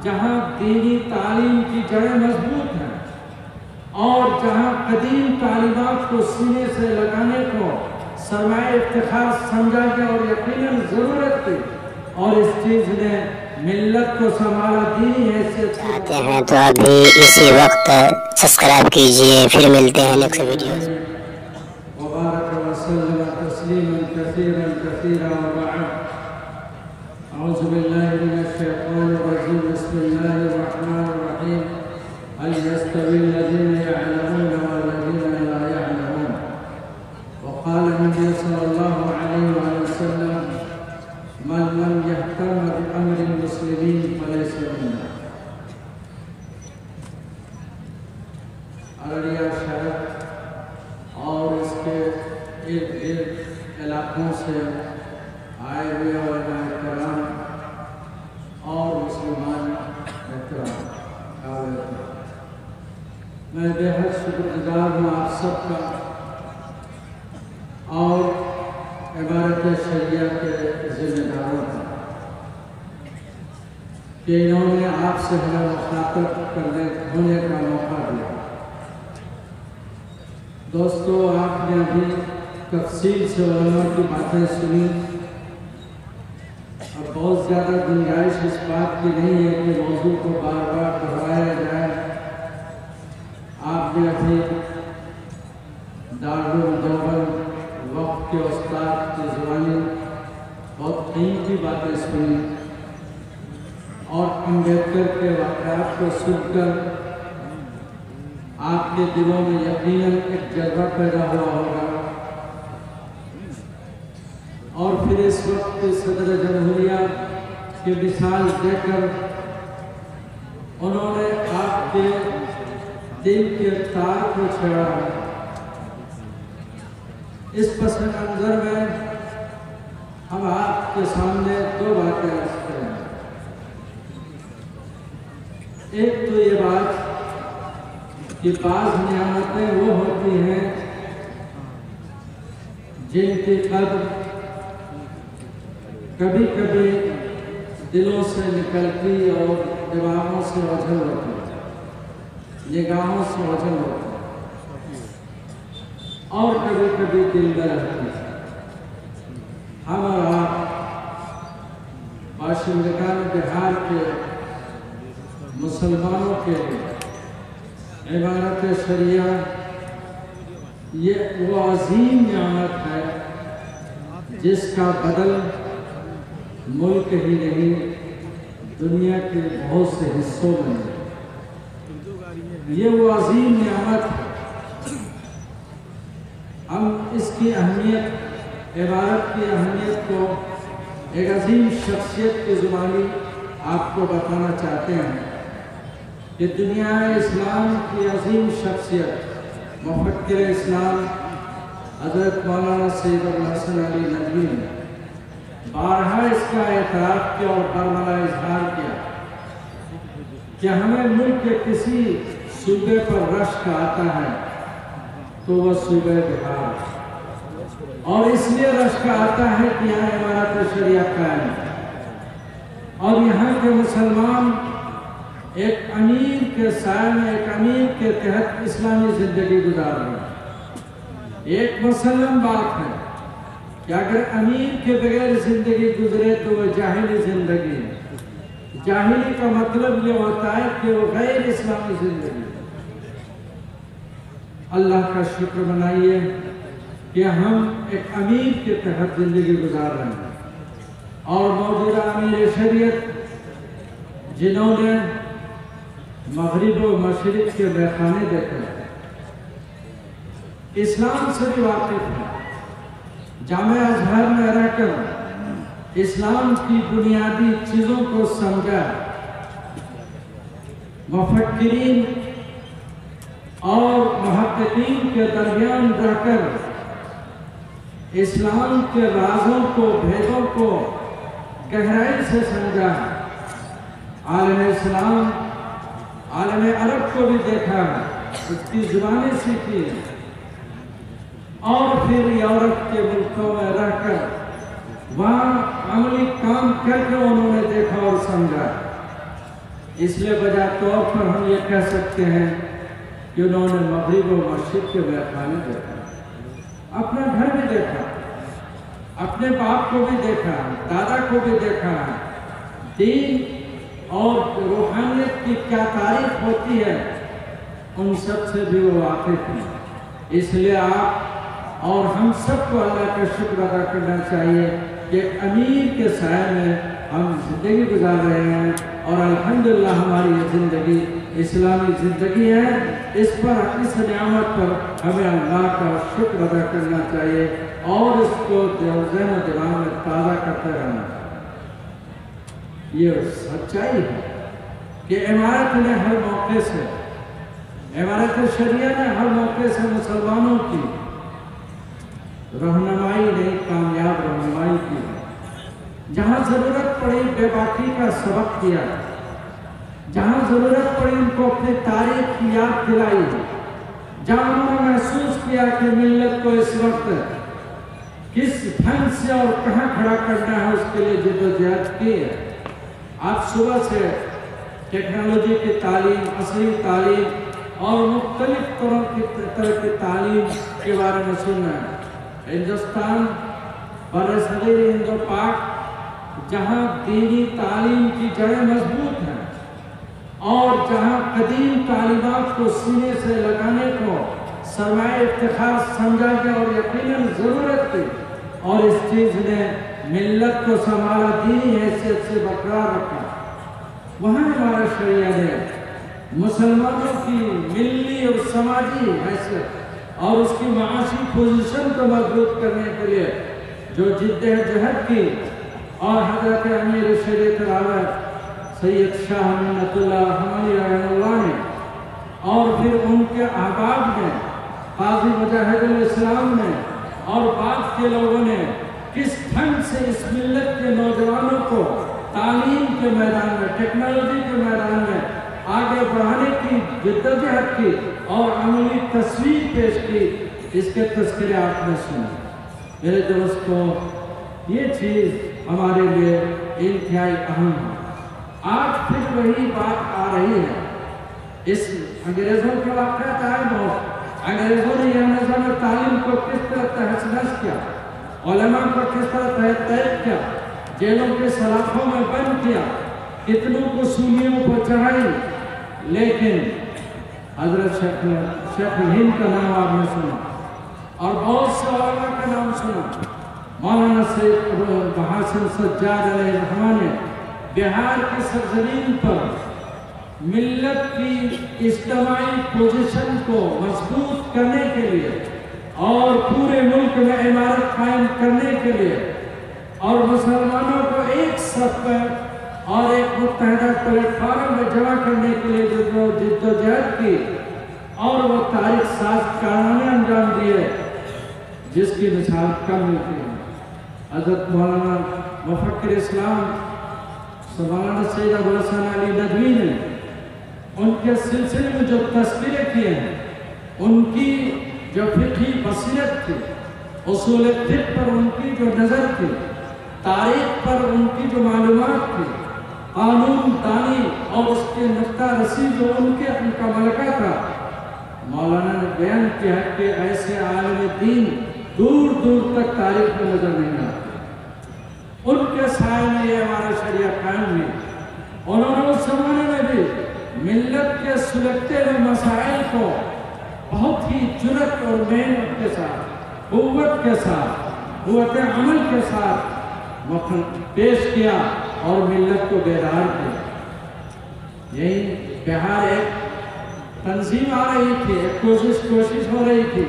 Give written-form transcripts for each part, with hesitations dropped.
جہاں دینی تعلیم کی جڑیں مضبوط ہیں اور جہاں قدیم تعلیمات کو سینے سے لگانے کو سرمایہ افتخار سمجھا گیا اور یقیناً ضرورت تھی، اور اس چیز نے ملت کو سنبھالا دینی حیثیت چاہتے ہیں تو ابھی اسی وقت سبسکرائب کیجئے، پھر ملتے ہیں نیکسٹ ویڈیوز۔ وبارك وسلم تسليما كثيرا كثيرا وبعد أعوذ بالله من الشيطان الرجيم بسم الله الرحمن الرحيم هل يستوي الذين يعلمون والذين لا يعلمون وقال النبي صلى الله عليه وسلم من لم يهتم بأمر المسلمين فليس منا۔ ارڑیا شہر اور اس کے ارد گرد علاقوں سے آئے ہوئے علماء کرام اور مسلمان احترام، میں بے حد شکر گزار ہوں آپ سب کا اور عبارت شریعہ کے ذمہ داروں کا کہ انہوں نے آپ سے ہمیں مخاطب ہونے کا موقع دیا۔ دوستو، آپ نے ابھی تفصیل سے علماء کی باتیں سنی، اب بہت زیادہ گنجائش اس بات کی نہیں ہے کہ موضوع کو بار بار دہرایا جائے۔ آپ نے ابھی دارالمعلومات وقت کے استاد کی زبانی بہت قیمتی باتیں سنی اور امبیڈکر کے واقعات کو سن کر آپ کے دلوں میں یقیناً ایک جذبہ پیدا ہوا ہوگا، اور پھر اس وقت صدر جمہوریہ کی مثال دے کر انہوں نے آپ کے دل کے تار کو چھیڑا ہے۔ اس پس منظر میں ہم آپ کے سامنے دو باتیں عرض کریں۔ ایک تو یہ بات کہ بعض نعمتیں وہ ہوتی ہیں جن کی قدر کبھی کبھی دلوں سے نکلتی اور دماغوں سے اوجھل ہوتی ہے، نگاہوں سے اوجھل ہوتی ہے، اور کبھی کبھی دل میں رہتی ہے۔ ہم اور آپ باشندگان بہار کے مسلمانوں کے عبارت شریعہ یہ وہ عظیم نعمت ہے جس کا بدل ملک ہی نہیں دنیا کے بہت سے حصوں میں ہے۔ یہ وہ عظیم نعمت ہے، ہم اس کی اہمیت، عبارت کی اہمیت کو ایک عظیم شخصیت کی زبانی آپ کو بتانا چاہتے ہیں کہ دنیا اسلام کی عظیم شخصیت مفکر اسلام حضرت مولانا سید ابوالحسن علی ندوی نے بارہا اس کا اعتراف کیا اور برملا اظہار کیا کہ ہمیں ملک کے کسی صوبے پر رشک آتا ہے تو وہ صوبہ بہار، اور اس لیے رشک آتا ہے کہ یہاں عبارت شریعہ قائم ہے اور یہاں کے مسلمان ایک امیر کے سائے میں، ایک امیر کے تحت اسلامی زندگی گزار رہے ہیں۔ ایک مسلم بات ہے کہ اگر امیر کے بغیر زندگی گزرے تو وہ جاہلی زندگی ہے۔ جاہلی کا مطلب یہ ہوتا ہے کہ وہ غیر اسلامی زندگی ہے۔ اللہ کا شکر منائیے کہ ہم ایک امیر کے تحت زندگی گزار رہے ہیں، اور موجودہ امیر شریعت جنہوں نے مغرب و مشرق کے میخانے دیکھے، اسلام سے بھی واقف ہے، جامعہ ازہر میں رہ کر اسلام کی بنیادی چیزوں کو سمجھا، مفکرین اور محققین کے درمیان رہ کر اسلام کے رازوں کو، بھیدوں کو گہرائی سے سمجھا، عالم اسلام، عالم عرب کو بھی دیکھا، اس کی زبانیں سیکھی، اور پھر یورپ کے ملکوں میں رہ کر وہاں عملی کام کر کے انہوں نے دیکھا اور سمجھا इसलिए बजा तौर पर हम ये कह सकते हैं कि उन्होंने मगरिब और मस्जिद के व्याख्यान देखा, अपना घर भी देखा, अपने बाप को भी देखा, दादा को भी देखा। दीन और रूहानियत की क्या तारीफ होती है उन सब से भी वो वाकिफ हैं। इसलिए आप और हम सबको अल्लाह का शुक्र अदा करना चाहिए कि अमीर के साए में हम ज़िंदगी गुजार रहे हैं और अल्हम्दुलिल्लाह हमारी ये ज़िंदगी इस्लामी ज़िंदगी है। इस पर, इस नियामत पर हमें अल्लाह का शुक्र अदा करना चाहिए और इसको ज़हन दिमाग में ताज़ा करते रहना चाहिए। ये सच्चाई है कि इमारत ने हर मौके से, इमारत शरिया ने हर मौके से मुसलमानों की रहनुमाई नहीं, कामयाब रहनुमाई की। जहाँ ज़रूरत पड़ी बेबाकी का सबक दिया, जहाँ ज़रूरत पड़ी उनको अपनी तारीख की याद दिलाई, जहाँ उन्होंने महसूस किया कि मिल्लत को इस वक्त किस ढंग से और कहाँ खड़ा करना है उसके लिए जद्दोजहद की है। आज सुबह से टेक्नोलॉजी की तालीम, असली तालीम और मुख्तलिफ तरह की तालीम के बारे में सुन रहे हैं। हिंदुस्तान बरसगीर हिंदो पाक जहाँ दीनी तालीम की जड़ें मजबूत हैं और जहाँ कदीम तालीमात को सीने से लगाने को सरमाए इफ्तिखार समझा गया और यकीनन ज़रूरत थी और इस चीज़ ने मिल्लत को संभाला, दीनी हैसियत से बरकरार रखा। वहाँ हमारा शरिया ने मुसलमानों की मिल्ली और समाजी हैसियत और उसकी माशी पोजीशन को मजबूत करने के लिए जो जिद्दोजहद की और हज़रत अमीर शरीयत आलम सैयद शाह मिन्नतुल्लाह रहमानी रहमतुल्लाह ने और फिर उनके अहबाब ने, काज़ी मुजाहिदुल इस्लाम ने और बाद के लोगों ने किस ढंग से इस मिल्लत के नौजवानों को तालीम के मैदान में, टेक्नोलॉजी के मैदान में आगे बढ़ाने की जिद्दोजहद की और अमली तस्वीर पेश की, इसके तज़किरे आपने सुने। मेरे दोस्तों, ये चीज़ हमारे लिए इंतहाई अहम है। आज फिर वही बात आ रही है। इस अंग्रेज़ों के वाक़यात आए बहुत, अंग्रेज़ों ने यह निज़ाम तालीम को किस तरह तहस-नहस किया, उलमा को किस तरह तहत किया, जेलों के सलाखों में बंद किया, कितनों को सूलियों पर चढ़ाई। लेकिन हज़रत शेख हिंद का नाम आपने सुना और बहुत से उलमा का नाम सुना। मौलाना सैयद बहासिन सज्जाद अलैहिर्रहमान ने बिहार की सरजमीन पर मिल्लत की इज्तिमाई पोजीशन को मजबूत करने के लिए और पूरे मुल्क में इमारत कायम करने के लिए और मुसलमानों को एक सफ पर और एक मुत्तहदा प्लेटफार्म में जमा करने के लिए जो जिद्दोजहद की और वो तारीख साज कारनामे अंजाम दिए जिसकी मिसाल कम मिलती है। हज़रत मौलाना मुफक्किर इस्लाम मौलाना सैयद अबुल हसन अली नदवी ने उनके सिलसिले में जो तस्वीरें किए हैं, उनकी जो फिक़ही बसीरत थी, उसूल फिक़्ह पर उनकी जो नज़र थी, तारीख़ पर उनकी जो मालूमात थी, कानून दानी और उसके नुक्ता रसी जो उनका मलका था, मौलाना ने बयान किया कि ऐसे आलिम दीन दूर दूर तक तारीख़ में नजर नहीं आते। उनके साए में ये हमारा शरिया कायम हुई। उन्होंने उस ज़माने में भी मिल्लत के सुलगते हुए मसाइल को बहुत ही जुर्रत और मेहनत के साथ, क़ुव्वत के साथ, क़ुव्वत अमल के साथ पेश किया और मिल्लत को बेदार किया। यही बिहार एक तंजीम आ रही थी, एक कोशिश हो रही थी।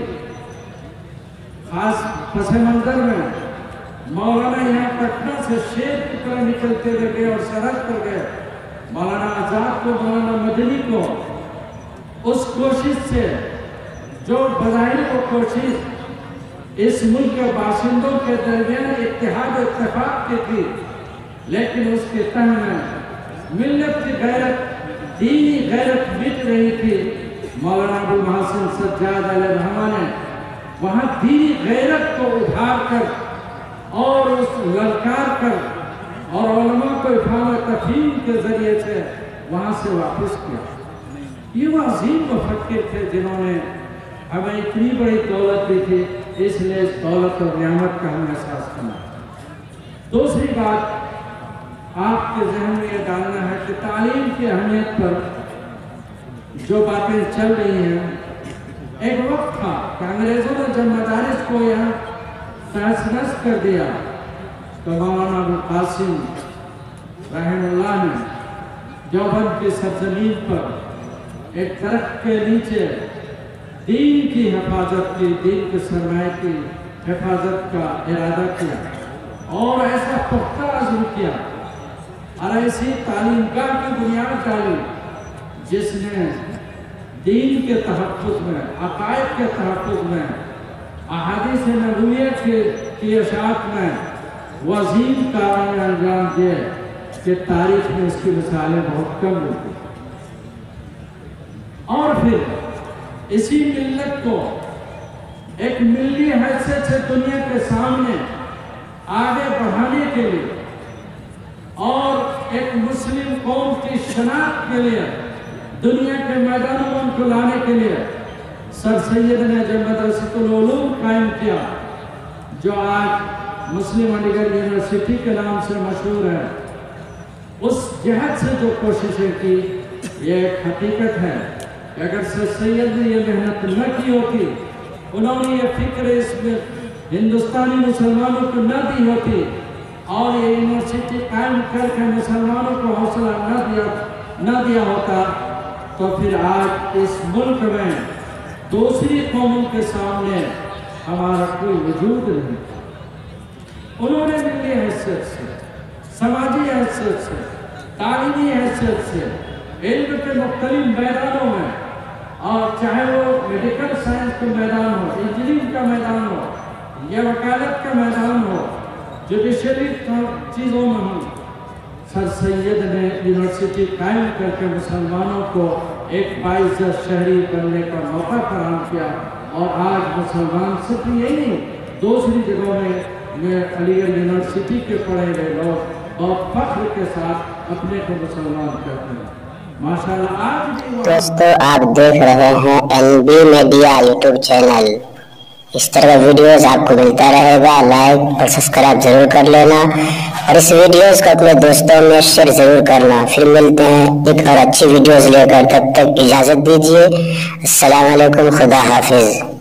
खास पस मंजर में मौलाना यहाँ पटना से शेर की तरह निकलते गए और सरहद पर गए। मौलाना आज़ाद को, मौलाना मदनी को उस कोशिश से जो बज़ाहिर वो कोशिश इस मुल्क के बाशिंदों के दरमियान इत्तेहाद इत्तेफाक की थी, लेकिन उसके तह में मिल्लत की गैरत, दीनी गैरत मिट रही थी। मौलाना अबुल महसिन सज्जाद अलैहिर्रहमान ने वहाँ दीनी गैरत को उभार कर और उस ललकार कर और उलमा को इफ़हाम तफ़हीम के ज़रिए से वहाँ से वापस किया। ये वो अजीम मुफक्किर थे जिन्होंने हमें इतनी बड़ी दौलत दी थी, इसलिए इस दौलत और नियामत का हमें एहसास करना। दूसरी बात आपके जहन में ये डालना है कि तालीम की अहमियत पर जो बातें चल रही हैं, एक वक्त था कि अंग्रेजों ने जब मदारिस को यहाँ तहस-नहस कर दिया तो मौलाना अबुल कासिम रहमतुल्लाह ने देवबंद की सरजमीन पर एक दरख्त के नीचे दीन की हिफाजत की, दीन के सरमाए की हिफाजत का इरादा किया और ऐसा पुख्ता अज़्म किया और ऐसी तालीमगाह की बुनियाद डाली जिसने दीन के तहफ़्फ़ुज़ में, अक़ाइद के तहफ़्फ़ुज़ में, अहादीस नबवियत की इशाअत में वज़ीम कारनामे अंजाम दिए कि तारीख़ में इसकी मिसालें बहुत कम होती। और फिर इसी मिल्लत को एक मिल्ली हैसियत से दुनिया के सामने आगे बढ़ाने के लिए और एक मुस्लिम कौम की शनाख्त के लिए दुनिया के मैदानों में उनको लाने के लिए सर सैयद ने जब मदरसतुल उलूम कायम किया, जो आज मुस्लिम अलीगढ़ यूनिवर्सिटी के नाम से मशहूर है, उस जहत से जो कोशिशें की, ये एक हकीकत है कि अगर सर सैयद ने ये मेहनत न की होती, उन्होंने ये फिक्र इसमें हिंदुस्तानी मुसलमानों को न दी होती और ये यूनिवर्सिटी कायम करके मुसलमानों को हौसला न दिया होता, तो फिर आज इस मुल्क में दूसरी कौमों के सामने हमारा कोई वजूद नहीं। उन्होंने मिली हैसियत से, समाजी हैसियत से, तालीमी हैसियत से, इल्म के मुख्तलिफ मैदानों में, और चाहे वो मेडिकल साइंस का मैदान हो, इंजीनियरिंग का मैदान हो या वकालत का मैदान हो, जुडिशरी चीज़ों में हो, सर सैयद ने यूनिवर्सिटी कायम करके मुसलमानों को एक बाइज़्ज़त शहरी बनने का मौका फराहम किया। और आज मुसलमान सिर्फ यही नहीं, दूसरी जगहों में अलीगढ़ यूनिवर्सिटी के पढ़े हुए लोग बहुत फख्र के साथ अपने को मुसलमान कहते हैं। माशाल्लाह। आज दोस्तों, आप देख रहे हैं NB मीडिया यूट्यूब चैनल। इस तरह का वीडियोस आपको मिलता रहेगा। लाइक और सब्सक्राइब जरूर कर लेना और इस वीडियोस को अपने दोस्तों में शेयर जरूर करना। फिर मिलते हैं एक और अच्छी वीडियोस लेकर, तब तक इजाज़त दीजिए। अस्सलाम वालेकुम, खुदा हाफिज।